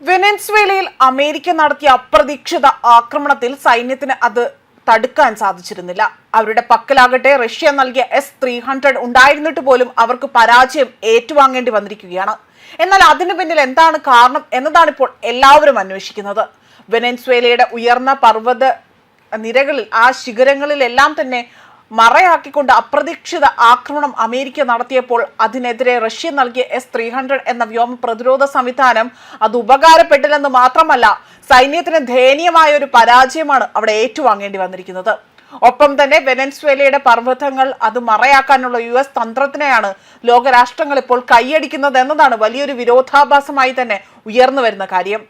വെനസ്വേലയിൽ America നടത്തിയ അപ്രതീക്ഷിത ആക്രമണത്തിൽ സൈന്യത്തിന് അത് തടുക്കാൻ സാധിച്ചിരുന്നില്ല. അവരുടെ പക്കലാകട്ടെ റഷ്യ നൽകിയ S-300 ഉണ്ടായിരുന്നിട്ട് പോലും അവർക്ക് പരാജയം ഏറ്റുവാങ്ങേണ്ടി വന്നിരിക്കുകയാണ്. എന്നാൽ അതിനു പിന്നിൽ എന്താണ് കാരണം എന്നതാണ് ഇപ്പോൾ എല്ലാവരും അന്വേഷിക്കുന്നത്. വെനസ്വേലയുടെ ഉയർന്ന പർവ്വത നിരകളിൽ ആ ശിഖരങ്ങളിലെല്ലാം തന്നെ മറയാക്കിക്കൊണ്ട് അപ്രതീക്ഷിത ആക്രമണം അമേരിക്ക നടത്തിയപ്പോൾ അതിനെതിരെ റഷ്യ നൽകിയ S-300 എന്ന വ്യോമ പ്രതിരോധ സംവിധാനം അത് ഉപകാരപ്പെട്ടില്ലെന്ന് മാത്രമല്ല, സൈന്യത്തിന് ദയനീയമായ ഒരു പരാജയമാണ് അവിടെ ഏറ്റുവാങ്ങേണ്ടി വന്നിരിക്കുന്നത്. ഒപ്പം തന്നെ വെനസ്വേലയുടെ പർവ്വതങ്ങൾ അത് മറയാക്കാനുള്ള US തന്ത്രത്തിനെയാണ് ലോകരാഷ്ട്രങ്ങൾ ഇപ്പോൾ കൈയടിക്കുന്നത് എന്നതാണ് വലിയൊരു വിരോധാഭാസമായി തന്നെ ഉയർന്നു വരുന്ന കാര്യം.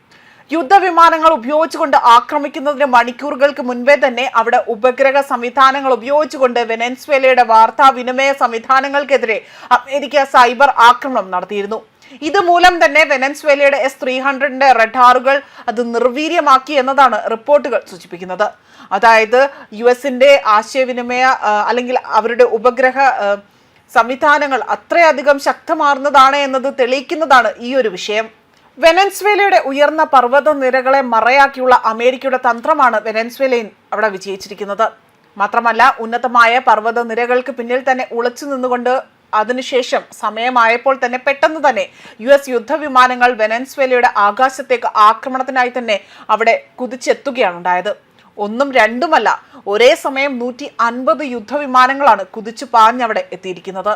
യുദ്ധവിമാനങ്ങൾ ഉപയോഗിച്ചുകൊണ്ട് ആക്രമിക്കുന്നതിന് മണിക്കൂറുകൾക്ക് മുൻപേ തന്നെ അവിടെ ഉപഗ്രഹ സംവിധാനങ്ങൾ ഉപയോഗിച്ചുകൊണ്ട് വെനസ്വേലയുടെ വാർത്താവിനിമയ സംവിധാനങ്ങൾക്കെതിരെ അമേരിക്ക സൈബർ ആക്രമണം നടത്തിയിരുന്നു. ഇതുമൂലം തന്നെ വെനസ്വേലയുടെ S-300 റഡാറുകൾ അത് നിർവീര്യമാക്കി എന്നതാണ് റിപ്പോർട്ടുകൾ സൂചിപ്പിക്കുന്നത്. അതായത് US-ന്റെ ആശയവിനിമയ അല്ലെങ്കിൽ അവരുടെ ഉപഗ്രഹ സംവിധാനങ്ങൾ അത്രയധികം ശക്തമാർന്നതാണ് എന്നത് തെളിയിക്കുന്നതാണ് ഈ ഒരു വിഷയം. വെനസ്വേലയുടെ ഉയർന്ന പർവ്വത നിരകളെ മറയാക്കിയുള്ള അമേരിക്കയുടെ തന്ത്രമാണ് വെനസ്വേലയിൽ അവിടെ വിജയിച്ചിരിക്കുന്നത്. മാത്രമല്ല, ഉന്നതമായ പർവ്വത നിരകൾക്ക് പിന്നിൽ തന്നെ ഉളച്ചു നിന്നുകൊണ്ട് അതിനുശേഷം സമയമായപ്പോൾ തന്നെ പെട്ടെന്ന് തന്നെ US യുദ്ധവിമാനങ്ങൾ വെനസ്വേലയുടെ ആകാശത്തേക്ക് ആക്രമണത്തിനായി തന്നെ അവിടെ കുതിച്ചെത്തുകയാണ് ഉണ്ടായത്. ഒന്നും രണ്ടുമല്ല, ഒരേ സമയം 150 യുദ്ധവിമാനങ്ങളാണ് കുതിച്ചു പാഞ്ഞവിടെ എത്തിയിരിക്കുന്നത്.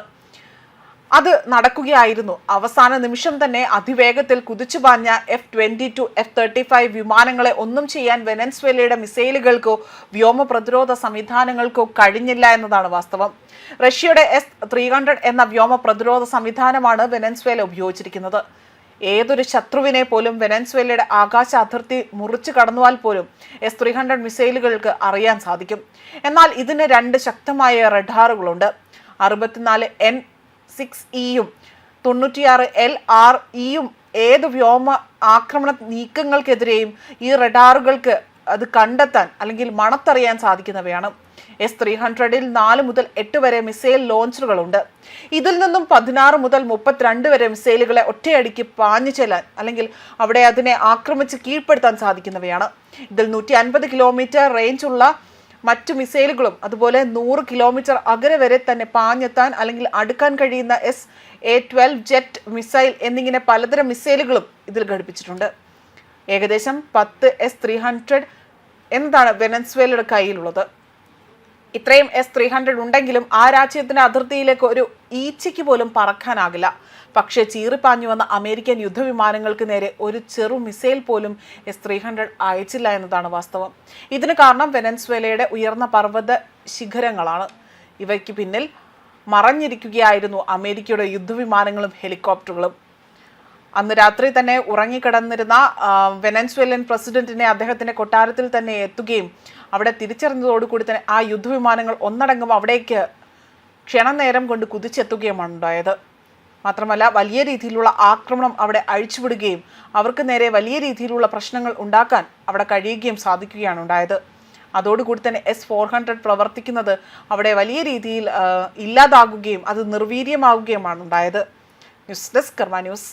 അത് നടക്കുകയായിരുന്നു. അവസാന നിമിഷം തന്നെ അതിവേഗത്തിൽ കുതിച്ചു പാഞ്ഞ F-22, F-35 വിമാനങ്ങളെ ഒന്നും ചെയ്യാൻ വെനസ്വേലയുടെ മിസൈലുകൾക്കോ വ്യോമ പ്രതിരോധ സംവിധാനങ്ങൾക്കോ കഴിഞ്ഞില്ല എന്നതാണ് വാസ്തവം. റഷ്യയുടെ S-300 എന്ന വ്യോമ പ്രതിരോധ സംവിധാനമാണ് വെനസ്വേല ഉപയോഗിച്ചിരിക്കുന്നത്. ഏതൊരു ശത്രുവിനെ പോലും വെനസ്വേലയുടെ ആകാശ അതിർത്തി മുറിച്ചു കടന്നുവാൽ പോലും S-300 മിസൈലുകൾക്ക് അറിയാൻ സാധിക്കും. എന്നാൽ ഇതിന് 2 ശക്തമായ റഡാറുകളുണ്ട്. 64 N6E-യും 96 LRE-യും ഏത് വ്യോമ ആക്രമണ നീക്കങ്ങൾക്കെതിരെയും ഈ റഡാറുകൾക്ക് അത് കണ്ടെത്താൻ അല്ലെങ്കിൽ മണത്തറിയാൻ സാധിക്കുന്നവയാണ്. S-300-ൽ 4 മുതൽ 8 വരെ മിസൈൽ ലോഞ്ചറുകളുണ്ട്. ഇതിൽ നിന്നും 16 മുതൽ 32 വരെ മിസൈലുകളെ ഒറ്റയടിക്ക് പാഞ്ഞു ചെല്ലാൻ അല്ലെങ്കിൽ അവിടെ അതിനെ ആക്രമിച്ച് കീഴ്പ്പെടുത്താൻ സാധിക്കുന്നവയാണ്. ഇതിൽ 150 കിലോമീറ്റർ റേഞ്ചുള്ള മറ്റു മിസൈലുകളും അതുപോലെ 100 കിലോമീറ്റർ അകലെ വരെ തന്നെ പാഞ്ഞെത്താൻ അല്ലെങ്കിൽ അടുക്കാൻ കഴിയുന്ന SA-12 ജെറ്റ് മിസൈൽ എന്നിങ്ങനെ പലതരം മിസൈലുകളും ഇതിൽ ഘടിപ്പിച്ചിട്ടുണ്ട്. ഏകദേശം 10 S-300 എന്നതാണ് വെനസ്വേലയുടെ കയ്യിലുള്ളത്. ഇത്രയും S-300 ഉണ്ടെങ്കിലും ആ രാജ്യത്തിന്റെ അതിർത്തിയിലേക്ക് ഒരു ഈച്ചയ്ക്ക് പോലും പറക്കാനാകില്ല. പക്ഷേ ചീറിപ്പാഞ്ഞു വന്ന അമേരിക്കൻ യുദ്ധവിമാനങ്ങൾക്ക് നേരെ ഒരു ചെറു മിസൈൽ പോലും S-300 അയച്ചില്ല എന്നതാണ് വാസ്തവം. ഇതിന് കാരണം വെനസ്വേലയുടെ ഉയർന്ന പർവ്വത ശിഖരങ്ങളാണ്. ഇവയ്ക്ക് പിന്നിൽ മറഞ്ഞിരിക്കുകയായിരുന്നു അമേരിക്കയുടെ യുദ്ധവിമാനങ്ങളും ഹെലികോപ്റ്ററുകളും. അന്ന് രാത്രി തന്നെ ഉറങ്ങിക്കിടന്നിരുന്ന വെനസ്വേലൻ പ്രസിഡന്റിനെ അദ്ദേഹത്തിന്റെ കൊട്ടാരത്തിൽ തന്നെ എത്തുകയും അവിടെ തിരിച്ചറിഞ്ഞതോടുകൂടി തന്നെ ആ യുദ്ധവിമാനങ്ങൾ ഒന്നടങ്കം അവിടേക്ക് ക്ഷണനേരം കൊണ്ട് കുതിച്ചെത്തുകയുമാണ് ഉണ്ടായത്. മാത്രമല്ല, വലിയ രീതിയിലുള്ള ആക്രമണം അവിടെ അഴിച്ചുവിടുകയും അവർക്ക് നേരെ വലിയ രീതിയിലുള്ള പ്രശ്നങ്ങൾ ഉണ്ടാക്കാൻ അവിടെ കഴിയുകയും സാധിക്കുകയാണ് ഉണ്ടായത്. അതോടുകൂടി തന്നെ S-400 പ്രവർത്തിക്കുന്നത് അവിടെ വലിയ രീതിയിൽ ഇല്ലാതാകുകയും അത് നിർവീര്യമാവുകയുമാണ് ഉണ്ടായത്. ന്യൂസ് ഡെസ്ക് കർമ്മ ന്യൂസ്.